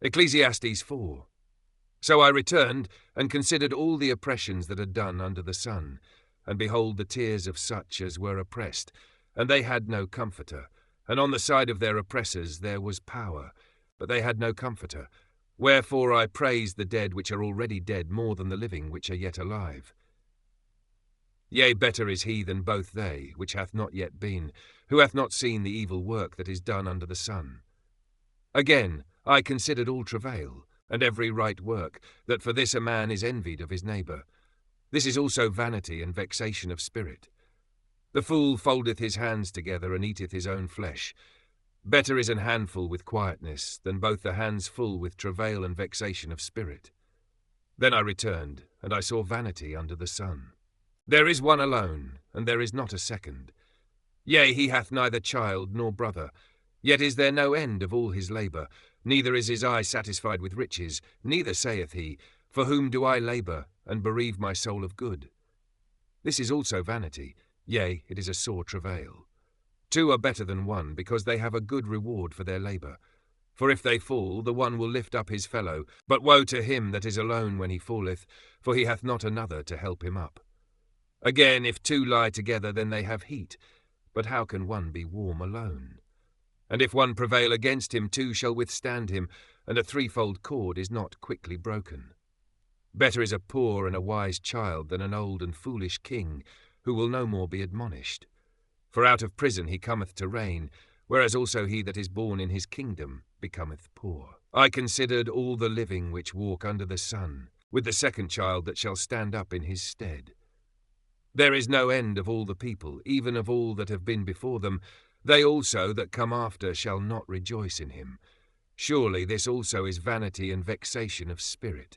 Ecclesiastes 4. So I returned and considered all the oppressions that are done under the sun, and behold the tears of such as were oppressed, and they had no comforter. And on the side of their oppressors there was power, but they had no comforter. Wherefore I praise the dead which are already dead more than the living which are yet alive. Yea, better is he than both they, which hath not yet been, who hath not seen the evil work that is done under the sun. Again, I considered all travail, and every right work, that for this a man is envied of his neighbour. This is also vanity and vexation of spirit. The fool foldeth his hands together and eateth his own flesh. Better is an handful with quietness than both the hands full with travail and vexation of spirit. Then I returned, and I saw vanity under the sun. There is one alone, and there is not a second. Yea, he hath neither child nor brother. Yet is there no end of all his labour, neither is his eye satisfied with riches, neither saith he, For whom do I labour, and bereave my soul of good? This is also vanity, yea, it is a sore travail. Two are better than one, because they have a good reward for their labour. For if they fall, the one will lift up his fellow, but woe to him that is alone when he falleth, for he hath not another to help him up. Again, if two lie together, then they have heat, but how can one be warm alone? And if one prevail against him, two shall withstand him, and a threefold cord is not quickly broken. Better is a poor and a wise child than an old and foolish king, who will no more be admonished. For out of prison he cometh to reign, whereas also he that is born in his kingdom becometh poor. I considered all the living which walk under the sun, with the second child that shall stand up in his stead. There is no end of all the people, even of all that have been before them. They also that come after shall not rejoice in him. Surely this also is vanity and vexation of spirit.